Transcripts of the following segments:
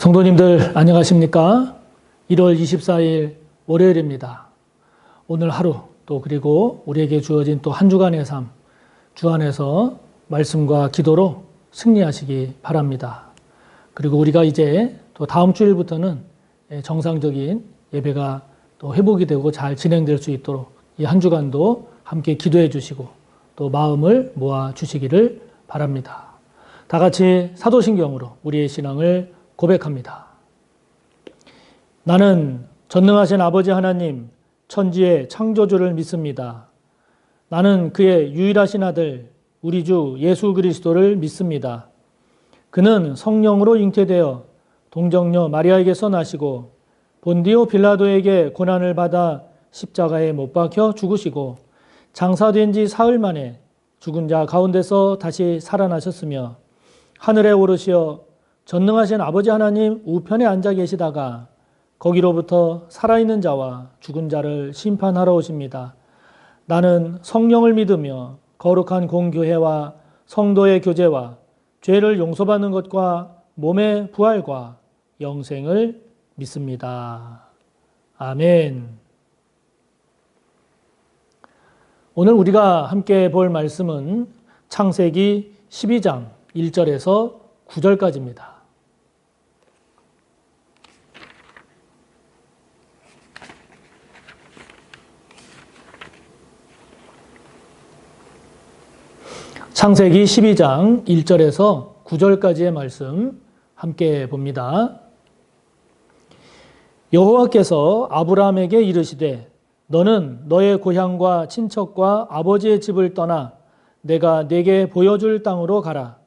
성도님들 안녕하십니까? 1월 24일 월요일입니다. 오늘 하루 또 그리고 우리에게 주어진 또 한 주간의 삶, 주 안에서 말씀과 기도로 승리하시기 바랍니다. 그리고 우리가 이제 또 다음 주일부터는 정상적인 예배가 또 회복이 되고 잘 진행될 수 있도록 이 한 주간도 함께 기도해 주시고 또 마음을 모아 주시기를 바랍니다. 다 같이 사도신경으로 우리의 신앙을 고백합니다. 나는 전능하신 아버지 하나님, 천지의 창조주를 믿습니다. 나는 그의 유일하신 아들, 우리 주 예수 그리스도를 믿습니다. 그는 성령으로 잉태되어 동정녀 마리아에게서 나시고 본디오 빌라도에게 고난을 받아 십자가에 못 박혀 죽으시고 장사된 지 사흘 만에 죽은 자 가운데서 다시 살아나셨으며 하늘에 오르시어 전능하신 아버지 하나님 우편에 앉아 계시다가 거기로부터 살아있는 자와 죽은 자를 심판하러 오십니다. 나는 성령을 믿으며 거룩한 공교회와 성도의 교제와 죄를 용서받는 것과 몸의 부활과 영생을 믿습니다. 아멘. 오늘 우리가 함께 볼 말씀은 창세기 12장 1절에서 9절까지입니다. 창세기 12장 1절에서 9절까지의 말씀 함께 봅니다. 여호와께서 아브라함에게 이르시되 너는 너의 고향과 친척과 아버지의 집을 떠나 내가 네게 보여줄 땅으로 가라.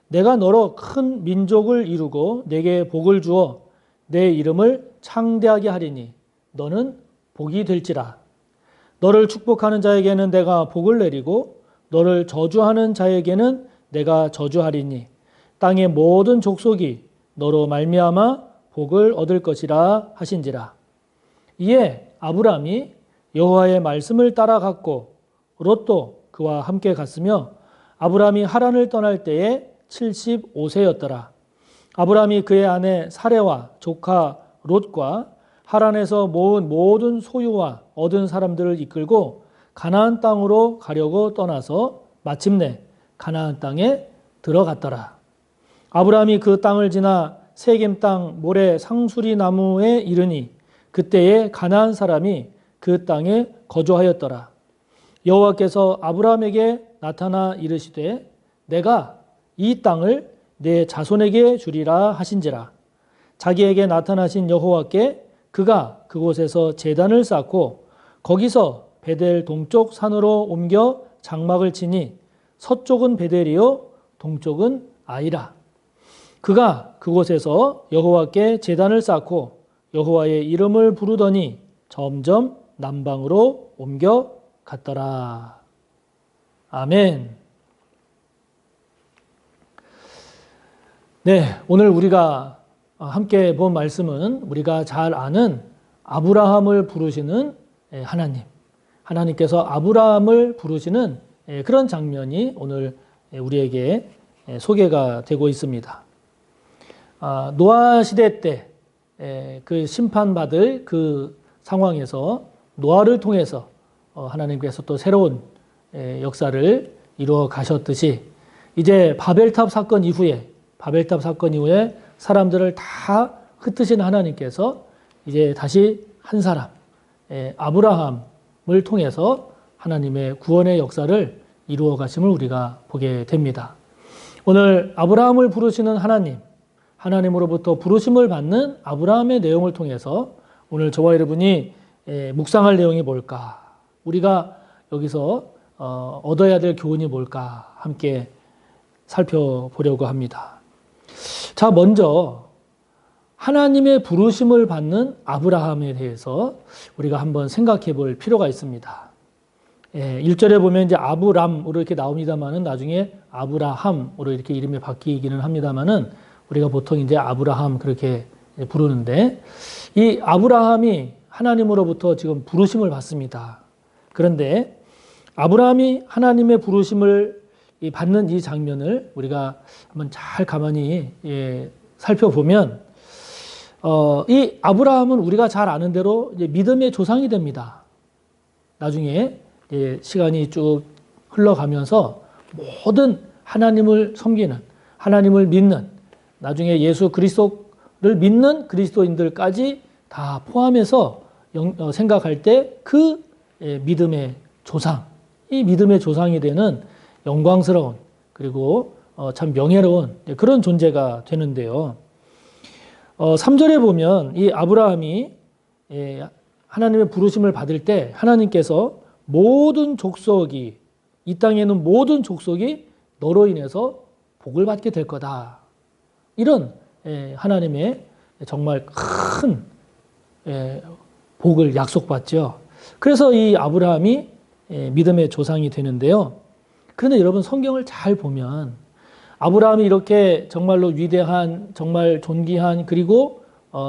내가 너로 큰 민족을 이루고 네게 복을 주어 내 이름을 창대하게 하리니 너는 복이 될지라. 너를 축복하는 자에게는 내가 복을 내리고 너를 저주하는 자에게는 내가 저주하리니 땅의 모든 족속이 너로 말미암아 복을 얻을 것이라 하신지라. 이에 아브람이 여호와의 말씀을 따라갔고 롯도 그와 함께 갔으며 아브람이 하란을 떠날 때에 75세였더라. 아브람이 그의 아내 사레와 조카 롯과 하란에서 모은 모든 소유와 얻은 사람들을 이끌고 가나안 땅으로 가려고 떠나서 마침내 가나안 땅에 들어갔더라. 아브람이 그 땅을 지나 세겜 땅 모래 상수리 나무에 이르니 그때에 가나안 사람이 그 땅에 거주하였더라. 여호와께서 아브람에게 나타나 이르시되 내가 이 땅을 내 자손에게 주리라 하신지라. 자기에게 나타나신 여호와께 그가 그곳에서 제단을 쌓고 거기서 베델 동쪽 산으로 옮겨 장막을 치니 서쪽은 베델이요 동쪽은 아이라. 그가 그곳에서 여호와께 제단을 쌓고 여호와의 이름을 부르더니 점점 남방으로 옮겨 갔더라. 아멘. 네, 오늘 우리가 함께 본 말씀은 우리가 잘 아는 아브라함을 부르시는 하나님, 하나님께서 아브라함을 부르시는 그런 장면이 오늘 우리에게 소개가 되고 있습니다. 노아 시대 때 그 심판받을 그 상황에서 노아를 통해서 하나님께서 또 새로운 역사를 이루어 가셨듯이 이제 바벨탑 사건 이후에 사람들을 다 흩으신 하나님께서 이제 다시 한 사람 아브라함을 통해서 하나님의 구원의 역사를 이루어 가심을 우리가 보게 됩니다. 오늘 아브라함을 부르시는 하나님으로부터 부르심을 받는 아브라함의 내용을 통해서 오늘 저와 여러분이 묵상할 내용이 뭘까? 우리가 여기서 얻어야 될 교훈이 뭘까? 함께 살펴보려고 합니다. 자, 먼저 하나님의 부르심을 받는 아브라함에 대해서 우리가 한번 생각해 볼 필요가 있습니다. 1절에 보면 이제 아브람으로 이렇게 나옵니다만은 나중에 아브라함으로 이렇게 이름이 바뀌기는 합니다만은 우리가 보통 이제 아브라함 그렇게 부르는데 이 아브라함이 하나님으로부터 지금 부르심을 받습니다. 그런데 아브라함이 하나님의 부르심을 받는 이 장면을 우리가 한번 잘 가만히 살펴보면 이 아브라함은 우리가 잘 아는 대로 이제 믿음의 조상이 됩니다. 나중에 이제 시간이 쭉 흘러가면서 모든 하나님을 섬기는, 하나님을 믿는, 나중에 예수 그리스도를 믿는 그리스도인들까지 다 포함해서 생각할 때 그 믿음의 조상, 이 믿음의 조상이 되는 영광스러운 그리고 참 명예로운 그런 존재가 되는데요. 3절에 보면 이 아브라함이 하나님의 부르심을 받을 때 하나님께서 모든 족속이, 이 땅에 있는 모든 족속이 너로 인해서 복을 받게 될 거다. 이런 하나님의 정말 큰 복을 약속받죠. 그래서 이 아브라함이 믿음의 조상이 되는데요. 그런데 여러분 성경을 잘 보면 아브라함이 이렇게 정말로 위대한, 정말 존귀한, 그리고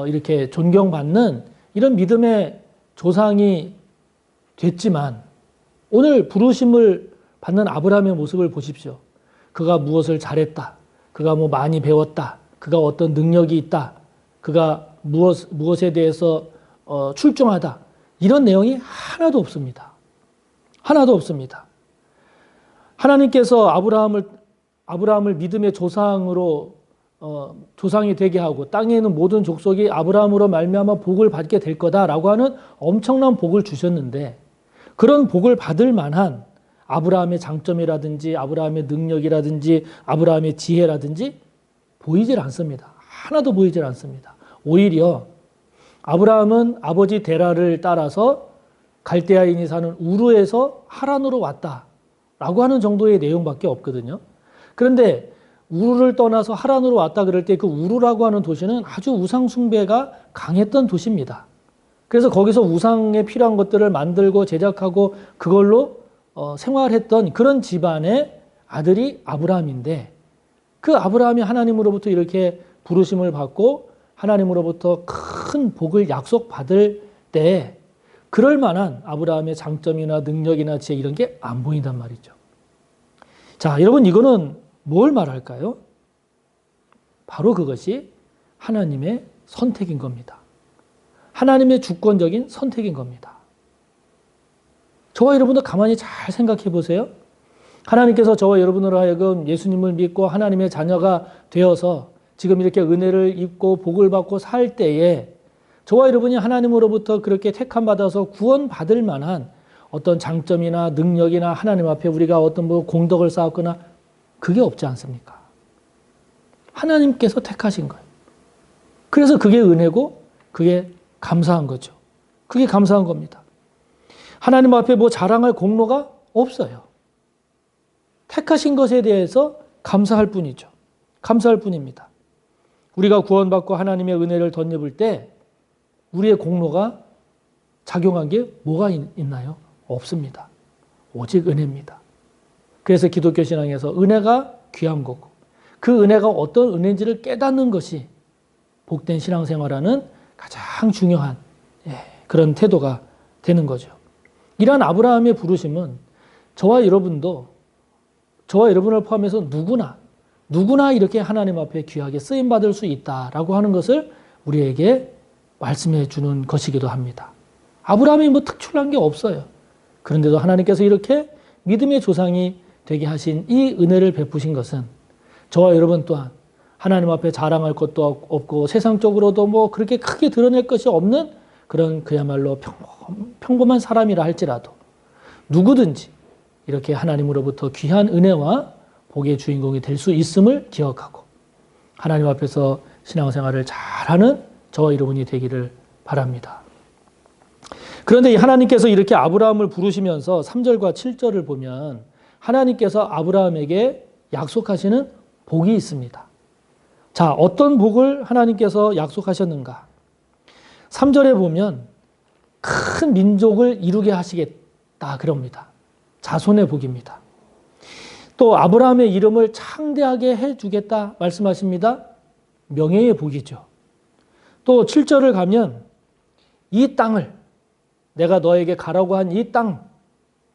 이렇게 존경받는 이런 믿음의 조상이 됐지만 오늘 부르심을 받는 아브라함의 모습을 보십시오. 그가 무엇을 잘했다. 그가 뭐 많이 배웠다. 그가 어떤 능력이 있다. 그가 무엇에 대해서 출중하다. 이런 내용이 하나도 없습니다. 하나도 없습니다. 하나님께서 아브라함을 믿음의 조상으로 조상이 되게 하고 땅에 있는 모든 족속이 아브라함으로 말미암아 복을 받게 될 거다라고 하는 엄청난 복을 주셨는데 그런 복을 받을 만한 아브라함의 장점이라든지 아브라함의 능력이라든지 아브라함의 지혜라든지 보이질 않습니다. 하나도 보이질 않습니다. 오히려 아브라함은 아버지 데라를 따라서 갈대아인이 사는 우르에서 하란으로 왔다라고 하는 정도의 내용밖에 없거든요. 그런데 우르를 떠나서 하란으로 왔다 그럴 때 그 우르라고 하는 도시는 아주 우상 숭배가 강했던 도시입니다. 그래서 거기서 우상에 필요한 것들을 만들고 제작하고 그걸로 생활했던 그런 집안의 아들이 아브라함인데 그 아브라함이 하나님으로부터 이렇게 부르심을 받고 하나님으로부터 큰 복을 약속받을 때 그럴 만한 아브라함의 장점이나 능력이나 지혜 이런 게 안 보인단 말이죠. 자, 여러분 이거는 뭘 말할까요? 바로 그것이 하나님의 선택인 겁니다. 하나님의 주권적인 선택인 겁니다. 저와 여러분도 가만히 잘 생각해 보세요. 하나님께서 저와 여러분으로 하여금 예수님을 믿고 하나님의 자녀가 되어서 지금 이렇게 은혜를 입고 복을 받고 살 때에 저와 여러분이 하나님으로부터 그렇게 택함받아서 구원받을 만한 어떤 장점이나 능력이나 하나님 앞에 우리가 어떤 뭐 공덕을 쌓았거나 그게 없지 않습니까? 하나님께서 택하신 거예요. 그래서 그게 은혜고 그게 감사한 거죠. 그게 감사한 겁니다. 하나님 앞에 뭐 자랑할 공로가 없어요. 택하신 것에 대해서 감사할 뿐이죠. 감사할 뿐입니다. 우리가 구원받고 하나님의 은혜를 덧입을 때 우리의 공로가 작용한 게 뭐가 있나요? 없습니다. 오직 은혜입니다. 그래서 기독교 신앙에서 은혜가 귀한 거고 그 은혜가 어떤 은혜인지를 깨닫는 것이 복된 신앙생활하는 가장 중요한 그런 태도가 되는 거죠. 이러한 아브라함의 부르심은 저와 여러분을 포함해서 누구나 이렇게 하나님 앞에 귀하게 쓰임받을 수 있다라고 하는 것을 우리에게 말씀해 주는 것이기도 합니다. 아브라함이 뭐 특출난 게 없어요. 그런데도 하나님께서 이렇게 믿음의 조상이 되게 하신 이 은혜를 베푸신 것은 저와 여러분 또한 하나님 앞에 자랑할 것도 없고 세상적으로도 뭐 그렇게 크게 드러낼 것이 없는 그런 그야말로 평범한 사람이라 할지라도 누구든지 이렇게 하나님으로부터 귀한 은혜와 복의 주인공이 될 수 있음을 기억하고 하나님 앞에서 신앙생활을 잘하는 저와 여러분이 되기를 바랍니다. 그런데 하나님께서 이렇게 아브라함을 부르시면서 3절과 7절을 보면 하나님께서 아브라함에게 약속하시는 복이 있습니다. 자, 어떤 복을 하나님께서 약속하셨는가? 3절에 보면 큰 민족을 이루게 하시겠다 그럽니다. 자손의 복입니다. 또 아브라함의 이름을 창대하게 해주겠다 말씀하십니다. 명예의 복이죠. 또 7절을 가면 이 땅을 내가 너에게 가라고 한 이 땅,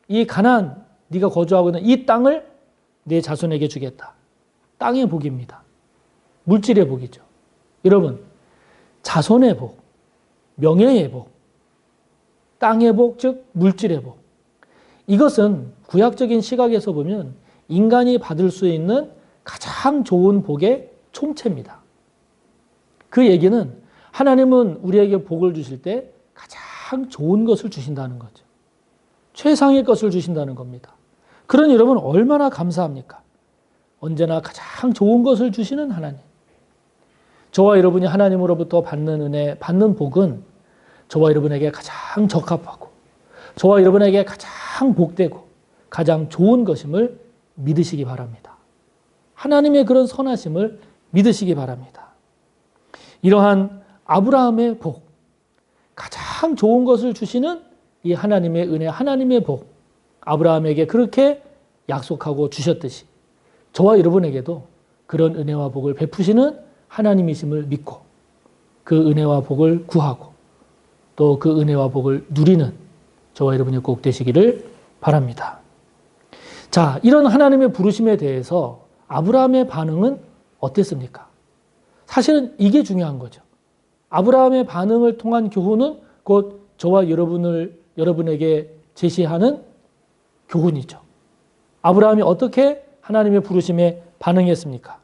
이 가나안 네가 거주하고 있는 이 땅을 내 자손에게 주겠다. 땅의 복입니다. 물질의 복이죠. 여러분, 자손의 복, 명예의 복, 땅의 복, 즉 물질의 복. 이것은 구약적인 시각에서 보면 인간이 받을 수 있는 가장 좋은 복의 총체입니다. 그 얘기는 하나님은 우리에게 복을 주실 때 가장 좋은 것을 주신다는 거죠. 최상의 것을 주신다는 겁니다. 그러니 여러분 얼마나 감사합니까? 언제나 가장 좋은 것을 주시는 하나님. 저와 여러분이 하나님으로부터 받는 은혜, 받는 복은 저와 여러분에게 가장 적합하고 저와 여러분에게 가장 복되고 가장 좋은 것임을 믿으시기 바랍니다. 하나님의 그런 선하심을 믿으시기 바랍니다. 이러한 아브라함의 복, 가장 좋은 것을 주시는 이 하나님의 은혜, 하나님의 복, 아브라함에게 그렇게 약속하고 주셨듯이 저와 여러분에게도 그런 은혜와 복을 베푸시는 하나님이심을 믿고 그 은혜와 복을 구하고 또 그 은혜와 복을 누리는 저와 여러분이 꼭 되시기를 바랍니다. 자, 이런 하나님의 부르심에 대해서 아브라함의 반응은 어땠습니까? 사실은 이게 중요한 거죠. 아브라함의 반응을 통한 교훈은 곧 저와 여러분에게 제시하는 교훈이죠. 아브라함이 어떻게 하나님의 부르심에 반응했습니까?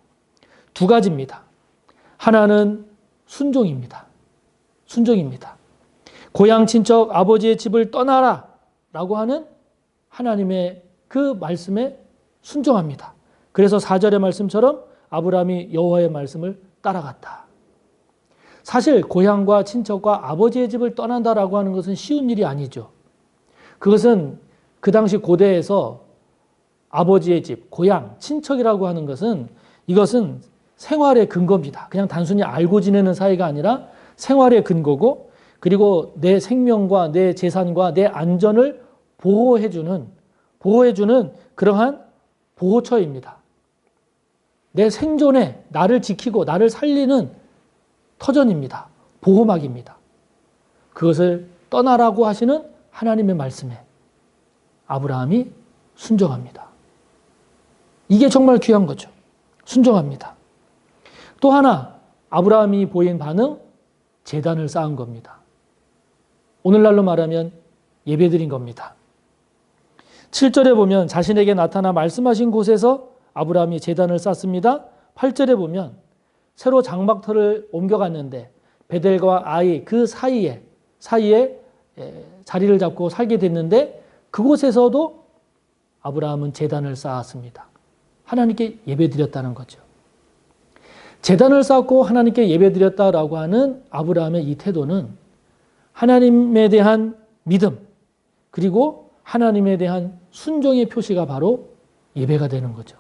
두 가지입니다. 하나는 순종입니다. 순종입니다. 고향 친척 아버지의 집을 떠나라 라고 하는 하나님의 그 말씀에 순종합니다. 그래서 4절의 말씀처럼 아브라함이 여호와의 말씀을 따라갔다. 사실 고향과 친척과 아버지의 집을 떠난다라고 하는 것은 쉬운 일이 아니죠. 그것은 그 당시 고대에서 아버지의 집, 고향, 친척이라고 하는 것은 이것은 생활의 근거입니다. 그냥 단순히 알고 지내는 사이가 아니라 생활의 근거고 그리고 내 생명과 내 재산과 내 안전을 보호해주는 그러한 보호처입니다. 내 생존에 나를 지키고 나를 살리는 터전입니다. 보호막입니다. 그것을 떠나라고 하시는 하나님의 말씀에 아브라함이 순종합니다. 이게 정말 귀한 거죠. 순종합니다. 또 하나 아브라함이 보인 반응, 제단을 쌓은 겁니다. 오늘날로 말하면 예배드린 겁니다. 7절에 보면 자신에게 나타나 말씀하신 곳에서 아브라함이 제단을 쌓습니다. 8절에 보면 새로 장막터를 옮겨갔는데 베델과 아이 그 사이에 자리를 잡고 살게 됐는데 그곳에서도 아브라함은 제단을 쌓았습니다. 하나님께 예배드렸다는 거죠. 제단을 쌓고 하나님께 예배드렸다라고 하는 아브라함의 이 태도는 하나님에 대한 믿음 그리고 하나님에 대한 순종의 표시가 바로 예배가 되는 거죠.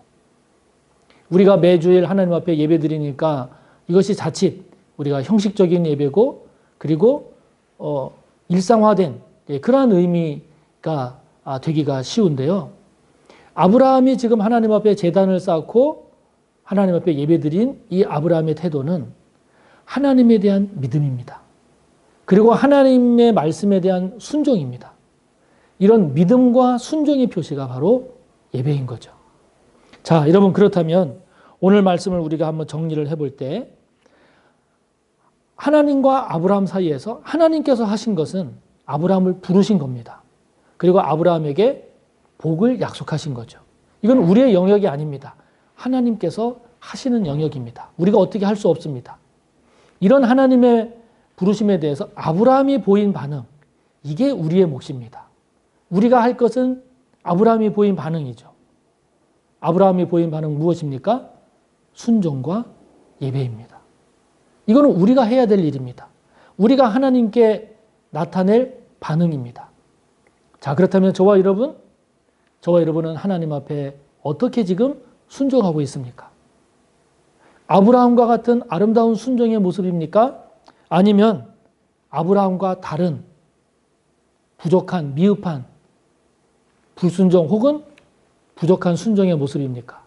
우리가 매주일 하나님 앞에 예배드리니까 이것이 자칫 우리가 형식적인 예배고 그리고 일상화된 그러한 의미가 되기가 쉬운데요. 아브라함이 지금 하나님 앞에 제단을 쌓고 하나님 앞에 예배드린 이 아브라함의 태도는 하나님에 대한 믿음입니다. 그리고 하나님의 말씀에 대한 순종입니다. 이런 믿음과 순종의 표시가 바로 예배인 거죠. 자, 여러분 그렇다면 오늘 말씀을 우리가 한번 정리를 해볼 때 하나님과 아브라함 사이에서 하나님께서 하신 것은 아브라함을 부르신 겁니다. 그리고 아브라함에게 복을 약속하신 거죠. 이건 우리의 영역이 아닙니다. 하나님께서 하시는 영역입니다. 우리가 어떻게 할 수 없습니다. 이런 하나님의 부르심에 대해서 아브라함이 보인 반응, 이게 우리의 몫입니다. 우리가 할 것은 아브라함이 보인 반응이죠. 아브라함이 보인 반응 무엇입니까? 순종과 예배입니다. 이거는 우리가 해야 될 일입니다. 우리가 하나님께 나타낼 반응입니다. 자, 그렇다면 저와 여러분은 하나님 앞에 어떻게 지금 순종하고 있습니까? 아브라함과 같은 아름다운 순종의 모습입니까? 아니면 아브라함과 다른 부족한, 미흡한 불순종 혹은 부족한 순종의 모습입니까?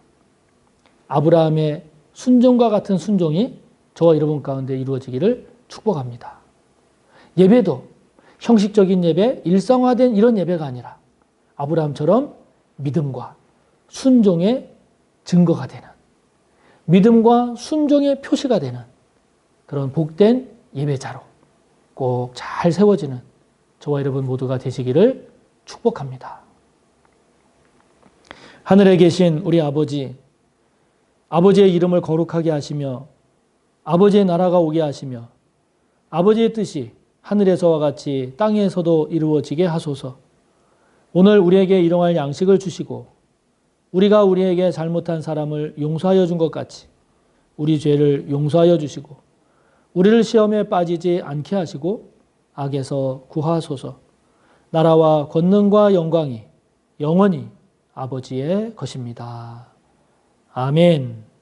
아브라함의 순종과 같은 순종이 저와 여러분 가운데 이루어지기를 축복합니다. 예배도 형식적인 예배, 일상화된 이런 예배가 아니라 아브라함처럼 믿음과 순종의 증거가 되는, 믿음과 순종의 표시가 되는 그런 복된 예배자로 꼭 잘 세워지는 저와 여러분 모두가 되시기를 축복합니다. 하늘에 계신 우리 아버지, 아버지의 이름을 거룩하게 하시며 아버지의 나라가 오게 하시며 아버지의 뜻이 하늘에서와 같이 땅에서도 이루어지게 하소서. 오늘 우리에게 일용할 양식을 주시고 우리가 우리에게 잘못한 사람을 용서하여 준 것 같이 우리 죄를 용서하여 주시고 우리를 시험에 빠지지 않게 하시고 악에서 구하소서. 나라와 권능과 영광이 영원히 아버지의 것입니다. 아멘.